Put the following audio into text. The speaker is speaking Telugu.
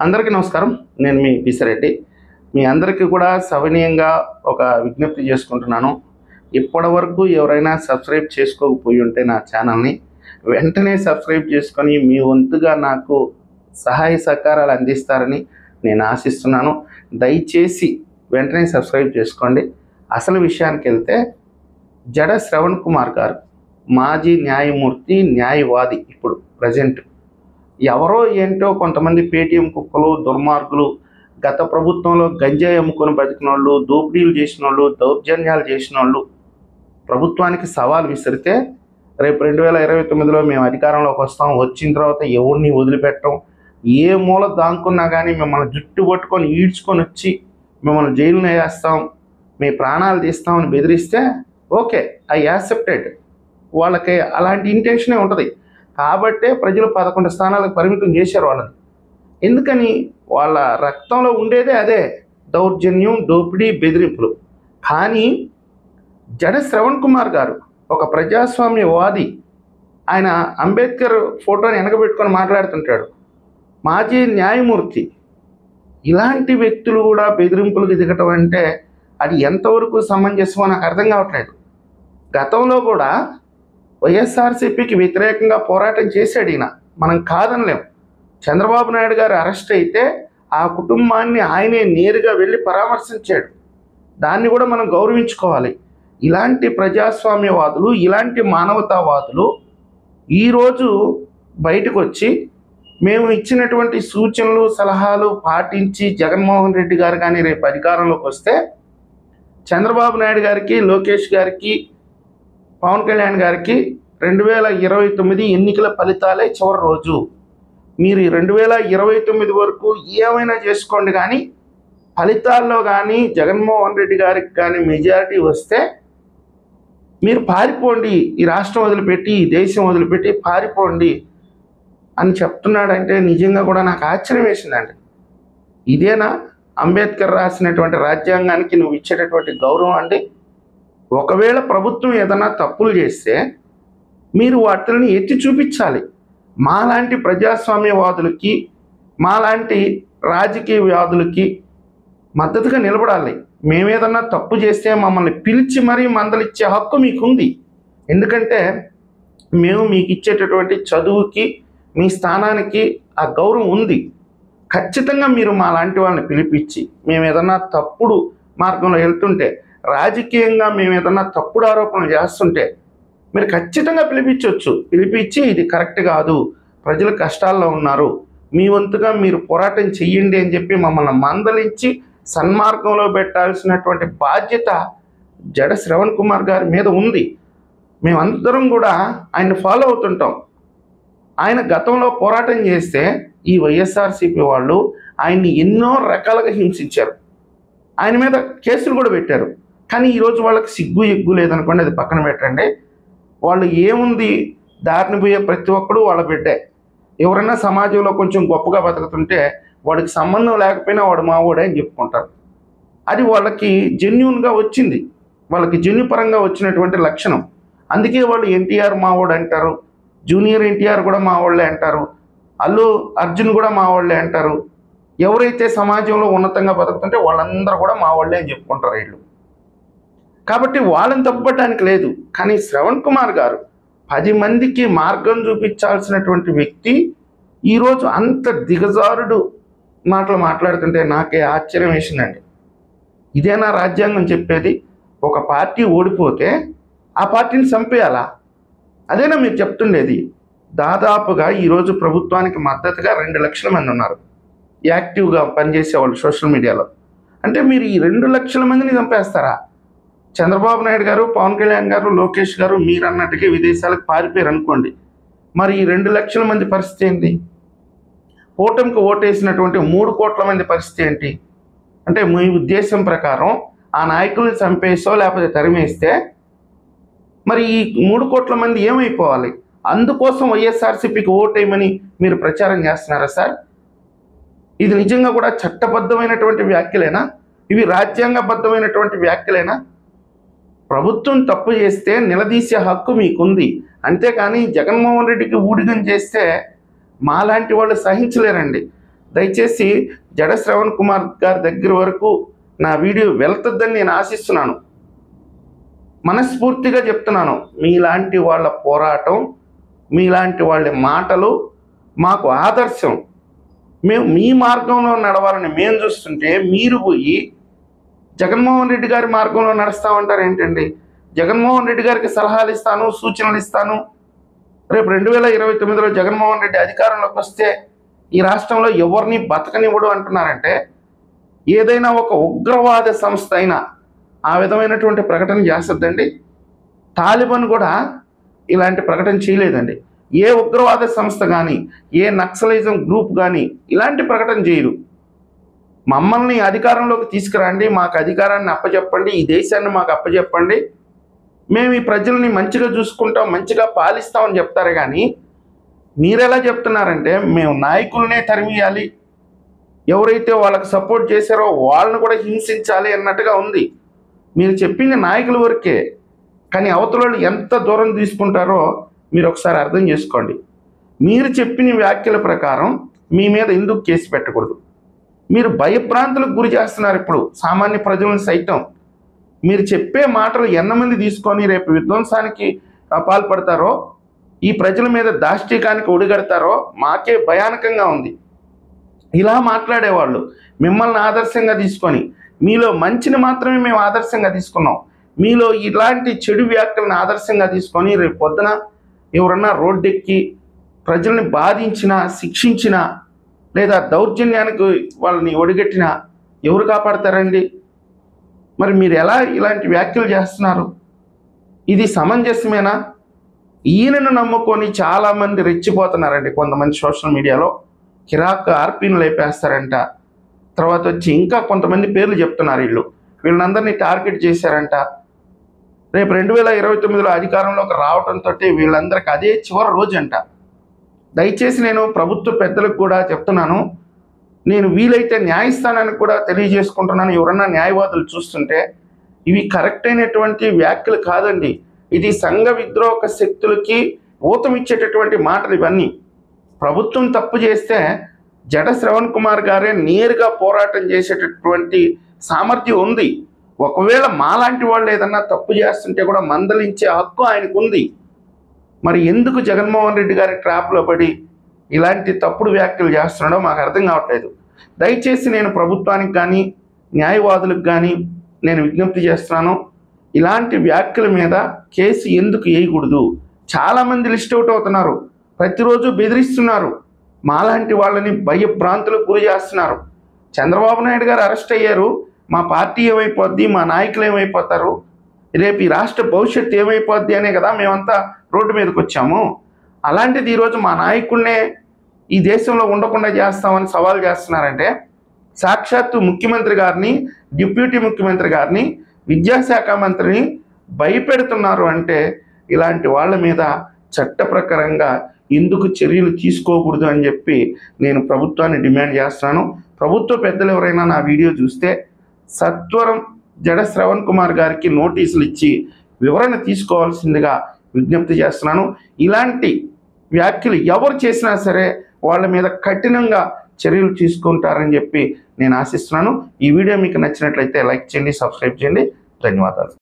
అందరికీ నమస్కారం. నేను మీ పిసిరెడ్డి. మీ అందరికీ కూడా సవినయంగా ఒక విజ్ఞప్తి చేసుకుంటున్నాను. ఇప్పటివరకు ఎవరైనా సబ్స్క్రైబ్ చేసుకోకపోయి ఉంటే నా ఛానల్ని వెంటనే సబ్స్క్రైబ్ చేసుకొని మీ వంతుగా నాకు సహాయ సహకారాలు అందిస్తారని నేను ఆశిస్తున్నాను. దయచేసి వెంటనే సబ్స్క్రైబ్ చేసుకోండి. అసలు విషయానికి వెళ్తే జడ శ్రవణ్ కుమార్ గారు మాజీ న్యాయమూర్తి, న్యాయవాది. ఇప్పుడు ప్రజెంట్ ఎవరో ఏంటో కొంతమంది పేటీఎం కుక్కలు, దుర్మార్గులు, గత ప్రభుత్వంలో గంజాయి అమ్ముకొని బతికిన వాళ్ళు, దోపిడీలు చేసిన వాళ్ళు, దౌర్జన్యాలు చేసిన వాళ్ళు ప్రభుత్వానికి సవాల్ విసిరితే రేపు 2029లో మేము అధికారంలోకి వస్తాం, వచ్చిన తర్వాత ఎవరిని వదిలిపెట్టం, ఏ మూల దాంకున్నా కానీ మిమ్మల్ని జుట్టు పట్టుకొని ఈడ్చుకొని వచ్చి మిమ్మల్ని జైలుని వేస్తాం, మీ ప్రాణాలు తీస్తామని బెదిరిస్తే ఓకే, ఐ యాక్సెప్టెడ్. వాళ్ళకి అలాంటి ఇంటెన్షనే ఉంటుంది. కాబట్టే ప్రజలు 11 స్థానాలకు పరిమితం చేశారు వాళ్ళని. ఎందుకని? వాళ్ళ రక్తంలో ఉండేదే అదే, దౌర్జన్యం, దోపిడీ, బెదిరింపులు. కానీ జడ శ్రవణ్ కుమార్ గారు ఒక ప్రజాస్వామ్యవాది. ఆయన అంబేద్కర్ ఫోటోని వెనకబెట్టుకొని మాట్లాడుతుంటాడు. మాజీ న్యాయమూర్తి. ఇలాంటి వ్యక్తులు కూడా బెదిరింపులకు దిగటం అంటే అది ఎంతవరకు సమంజసమో నాకు అర్థం కావట్లేదు. గతంలో కూడా వైఎస్ఆర్సీపీకి వ్యతిరేకంగా పోరాటం చేశాడు ఈయన, మనం కాదనలేం. చంద్రబాబు నాయుడు గారు అరెస్ట్ అయితే ఆ కుటుంబాన్ని ఆయనే నేరుగా వెళ్ళి పరామర్శించాడు. దాన్ని కూడా మనం గౌరవించుకోవాలి. ఇలాంటి ప్రజాస్వామ్యవాదులు, ఇలాంటి మానవతావాదులు ఈరోజు బయటకు వచ్చి మేము ఇచ్చినటువంటి సూచనలు, సలహాలు పాటించి జగన్మోహన్ రెడ్డి గారు కానీ రేపు అధికారంలోకి వస్తే చంద్రబాబు నాయుడు గారికి, లోకేష్ గారికి, పవన్ కళ్యాణ్ గారికి 2029 ఎన్నికల ఫలితాలే చివరి రోజు. మీరు 2029 వరకు ఏమైనా చేసుకోండి, కానీ ఫలితాల్లో కానీ జగన్మోహన్ రెడ్డి గారికి కానీ మెజారిటీ వస్తే మీరు పారిపోండి, ఈ రాష్ట్రం వదిలిపెట్టి, ఈ దేశం వదిలిపెట్టి పారిపోండి అని చెప్తున్నాడంటే నిజంగా కూడా నాకు ఆశ్చర్యం వేసిందండి. ఇదేనా అంబేద్కర్ రాసినటువంటి రాజ్యాంగానికి నువ్వు ఇచ్చేటటువంటి గౌరవం అండి? ఒకవేళ ప్రభుత్వం ఏదైనా తప్పులు చేస్తే మీరు వాటిని ఎత్తి చూపించాలి. మాలాంటి ప్రజాస్వామ్యవాదులకి, మాలాంటి రాజకీయవాదులకి మద్దతుగా నిలబడాలి. మేమేదన్నా తప్పు చేస్తే మమ్మల్ని పిలిచి మరీ మందలిచ్చే హక్కు మీకుంది. ఎందుకంటే మేము మీకు ఇచ్చేటటువంటి చదువుకి, మీ స్థానానికి ఆ గౌరవం ఉంది. ఖచ్చితంగా మీరు మాలాంటి వాళ్ళని పిలిపించి, మేము ఏదన్నా తప్పుడు మార్గంలో వెళ్తుంటే, రాజకీయంగా మేము ఏదన్నా తప్పుడు ఆరోపణలు చేస్తుంటే మీరు ఖచ్చితంగా పిలిపించవచ్చు. పిలిపించి ఇది కరెక్ట్ కాదు, ప్రజలు కష్టాల్లో ఉన్నారు, మీ వంతుగా మీరు పోరాటం చెయ్యండి అని చెప్పి మమ్మల్ని మందలించి సన్మార్గంలో పెట్టాల్సినటువంటి బాధ్యత జడ శ్రవణ్ కుమార్ గారి మీద ఉంది. మేమందరం కూడా ఆయన ఫాలో అవుతుంటాం. ఆయన గతంలో పోరాటం చేస్తే ఈ వైఎస్ఆర్సీపీ వాళ్ళు ఆయన్ని ఎన్నో రకాలుగా హింసించారు. ఆయన మీద కేసులు కూడా పెట్టారు. కానీ ఈరోజు వాళ్ళకి సిగ్గు ఎగ్గు లేదనుకోండి, అది పక్కన పెట్టండి. వాళ్ళు ఏముంది, దారిని పోయే ప్రతి ఒక్కడు వాళ్ళ బిడ్డే. ఎవరైనా సమాజంలో కొంచెం గొప్పగా బతుకుతుంటే వాడికి సంబంధం లేకపోయినా వాడు మావాడే అని చెప్పుకుంటారు. అది వాళ్ళకి జెన్యూన్గా వచ్చింది, వాళ్ళకి జన్యుపరంగా వచ్చినటువంటి లక్షణం. అందుకే వాళ్ళు ఎన్టీఆర్ మావాడు అంటారు, జూనియర్ ఎన్టీఆర్ కూడా మావాళ్ళే అంటారు, అల్లు అర్జున్ కూడా మావాళ్ళే అంటారు. ఎవరైతే సమాజంలో ఉన్నతంగా బతుకుతుంటే వాళ్ళందరూ కూడా మావాళ్ళే అని చెప్పుకుంటారు వీళ్ళు. కాబట్టి వాళ్ళని తప్పడానికి లేదు. కానీ శ్రవణ్ కుమార్ గారు 10 మందికి మార్గం చూపించాల్సినటువంటి వ్యక్తి ఈరోజు అంత దిగజారుడు మాటలు మాట్లాడుతుంటే నాకే ఆశ్చర్యం వేసిందండి. ఇదేనా రాజ్యాంగం చెప్పేది? ఒక పార్టీ ఓడిపోతే ఆ పార్టీని చంపేయాలా? అదేనా మీరు చెప్తుండేది? దాదాపుగా ఈరోజు ప్రభుత్వానికి మద్దతుగా 2 లక్షల మంది ఉన్నారు యాక్టివ్గా పనిచేసేవాళ్ళు సోషల్ మీడియాలో. అంటే మీరు ఈ 2 లక్షల మందిని చంపేస్తారా? చంద్రబాబు నాయుడు గారు, పవన్ కళ్యాణ్ గారు, లోకేష్ గారు మీరు అన్నట్టుగా విదేశాలకు పారిపోయారు అనుకోండి, మరి ఈ 2 లక్షల మంది పరిస్థితి ఏంటి? కూటమికి ఓటేసినటువంటి 3 కోట్ల మంది పరిస్థితి ఏంటి? అంటే మీ ఉద్దేశం ప్రకారం ఆ నాయకుల్ని చంపేసో లేకపోతే తరిమేస్తే మరి ఈ 3 కోట్ల మంది ఏమైపోవాలి? అందుకోసం వైఎస్ఆర్సీపీకి ఓటేయమని మీరు ప్రచారం చేస్తున్నారా సార్? ఇది నిజంగా కూడా చట్టబద్ధమైనటువంటి వ్యాఖ్యలేనా? ఇవి రాజ్యాంగబద్ధమైనటువంటి వ్యాఖ్యలేనా? ప్రభుత్వం తప్పు చేస్తే నిలదీసే హక్కు మీకుంది. అంతేకాని జగన్మోహన్ రెడ్డికి ఊడిగం చేస్తే మాలాంటి వాళ్ళు సహించలేరండి. దయచేసి జడ శ్రవణ్ కుమార్ గారి దగ్గర వరకు నా వీడియో వెళ్తుందని నేను ఆశిస్తున్నాను. మనస్ఫూర్తిగా చెప్తున్నాను. మీలాంటి వాళ్ళ పోరాటం, మీలాంటి వాళ్ళ మాటలు మాకు ఆదర్శం. మేము మీ మార్గంలో నడవాలని మేము చూస్తుంటే మీరు పోయి జగన్మోహన్ రెడ్డి గారి మార్గంలో నడుస్తామంటారు ఏంటండి? జగన్మోహన్ రెడ్డి గారికి సలహాలు ఇస్తాను, సూచనలు ఇస్తాను. రేపు 2029లో జగన్మోహన్ రెడ్డి అధికారంలోకి వస్తే ఈ రాష్ట్రంలో ఎవరిని బతకనివ్వడు అంటున్నారంటే ఏదైనా ఒక ఉగ్రవాద సంస్థ అయినా ఆ విధమైనటువంటి ప్రకటన చేస్తుందండి? తాలిబాన్ కూడా ఇలాంటి ప్రకటన చేయలేదండి. ఏ ఉగ్రవాద సంస్థ కానీ, ఏ నక్సలిజం గ్రూప్ కానీ ఇలాంటి ప్రకటన చేయరు. మమ్మల్ని అధికారంలోకి తీసుకురండి, మాకు అధికారాన్ని అప్పచెప్పండి, ఈ దేశాన్ని మాకు అప్పచెప్పండి, మేము ఈ ప్రజల్ని మంచిగా చూసుకుంటాం, మంచిగా పాలిస్తామని చెప్తారు. కానీ మీరెలా చెప్తున్నారంటే మేము నాయకులనే తరిమియాలి, ఎవరైతే వాళ్ళకి సపోర్ట్ చేశారో వాళ్ళని కూడా హింసించాలి అన్నట్టుగా ఉంది. మీరు చెప్పింది నాయకుల వరకే, కానీ అవతల వాళ్ళు ఎంత దూరం తీసుకుంటారో మీరు ఒకసారి అర్థం చేసుకోండి. మీరు చెప్పిన వ్యాఖ్యల ప్రకారం మీ మీద ఎందుకు కేసు పెట్టకూడదు? మీరు భయభ్రాంతులకు గురి చేస్తున్నారు ఇప్పుడు సామాన్య ప్రజలను సైతం. మీరు చెప్పే మాటలు ఎంతమంది తీసుకొని రేపు విధ్వంసానికి పాల్పడతారో, ఈ ప్రజల మీద దాష్టీకానికి ఒడిగడతారో మాకే భయానకంగా ఉంది. ఇలా మాట్లాడేవాళ్ళు మిమ్మల్ని ఆదర్శంగా తీసుకొని, మీలో మంచిని మాత్రమే మేము ఆదర్శంగా తీసుకున్నాం, మీలో ఇలాంటి చెడు వ్యాఖ్యలను ఆదర్శంగా తీసుకొని రేపు పొద్దున ఎవరన్నా రోడ్డెక్కి ప్రజల్ని బాధించినా, శిక్షించినా, లేదా దౌర్జన్యానికి వాళ్ళని ఒడిగట్టినా ఎవరు కాపాడతారండి? మరి మీరు ఎలా ఇలాంటి వ్యాఖ్యలు చేస్తున్నారు? ఇది సమంజసమేనా? ఈయనను నమ్ముకొని చాలామంది రెచ్చిపోతున్నారండి. కొంతమంది సోషల్ మీడియాలో కిరాక్ ఆర్పీని లేపేస్తారంట, తర్వాత వచ్చి ఇంకా కొంతమంది పేర్లు చెప్తున్నారు. వీళ్ళందరినీ టార్గెట్ చేశారంట. రేపు 2029లో అధికారంలోకి రావడంతో వీళ్ళందరికీ అదే చివరి రోజు అంట. దయచేసి నేను ప్రభుత్వ పెద్దలకు కూడా చెప్తున్నాను, నేను వీలైతే న్యాయస్థానానికి కూడా తెలియజేసుకుంటున్నాను. ఎవరన్నా న్యాయవాదులు చూస్తుంటే ఇవి కరెక్ట్ అయినటువంటి వ్యాఖ్యలు కాదండి. ఇది సంఘ విద్రోహక శక్తులకి ఊతమిచ్చేటటువంటి మాటలు ఇవన్నీ. ప్రభుత్వం తప్పు చేస్తే జడ శ్రవణ్ కుమార్ గారే నేరుగా పోరాటం చేసేటటువంటి సామర్థ్యం ఉంది. ఒకవేళ మాలాంటి వాళ్ళు ఏదన్నా తప్పు చేస్తుంటే కూడా మందలించే హక్కు ఆయనకు ఉంది. మరి ఎందుకు జగన్మోహన్ రెడ్డి గారి ట్రాప్లో పడి ఇలాంటి తప్పుడు వ్యాఖ్యలు చేస్తున్నాడో మాకు అర్థం కావట్లేదు. దయచేసి నేను ప్రభుత్వానికి కానీ న్యాయవాదులకు కానీ నేను విజ్ఞప్తి చేస్తున్నాను, ఇలాంటి వ్యాఖ్యల మీద కేసు ఎందుకు వేయకూడదు? చాలామంది లిస్ట్ అవుట్ అవుతున్నారు, ప్రతిరోజు బెదిరిస్తున్నారు, మాలాంటి వాళ్ళని భయభ్రాంతులకు గురి చేస్తున్నారు. చంద్రబాబు నాయుడు గారు అరెస్ట్ అయ్యారు, మా పార్టీ ఏమైపోద్ది, మా నాయకులు ఏమైపోతారు, రేపు ఈ రాష్ట్ర భవిష్యత్తు ఏమైపోద్ది అనే కదా మేమంతా రోడ్డు మీదకి వచ్చాము. అలాంటిది ఈరోజు మా నాయకుడినే ఈ దేశంలో ఉండకుండా చేస్తామని సవాల్ చేస్తున్నారంటే, సాక్షాత్తు ముఖ్యమంత్రి గారిని, డిప్యూటీ ముఖ్యమంత్రి గారిని, విద్యాశాఖ మంత్రిని భయపెడుతున్నారు అంటే ఇలాంటి వాళ్ళ మీద చట్ట ప్రకారంగా ఎందుకు చర్యలు తీసుకోకూడదు అని చెప్పి నేను ప్రభుత్వాన్ని డిమాండ్ చేస్తున్నాను. ప్రభుత్వ పెద్దలు ఎవరైనా నా వీడియో చూస్తే సత్వరం జడ శ్రవణ్ కుమార్ గారికి నోటీసులు ఇచ్చి వివరణ తీసుకోవాల్సిందిగా విజ్ఞప్తి చేస్తున్నాను. ఇలాంటి వ్యాఖ్యలు ఎవరు చేసినా సరే వాళ్ళ మీద కఠినంగా చర్యలు తీసుకుంటారని చెప్పి నేను ఆశిస్తున్నాను. ఈ వీడియో మీకు నచ్చినట్లయితే లైక్ చేయండి, సబ్స్క్రైబ్ చేయండి. ధన్యవాదాలు.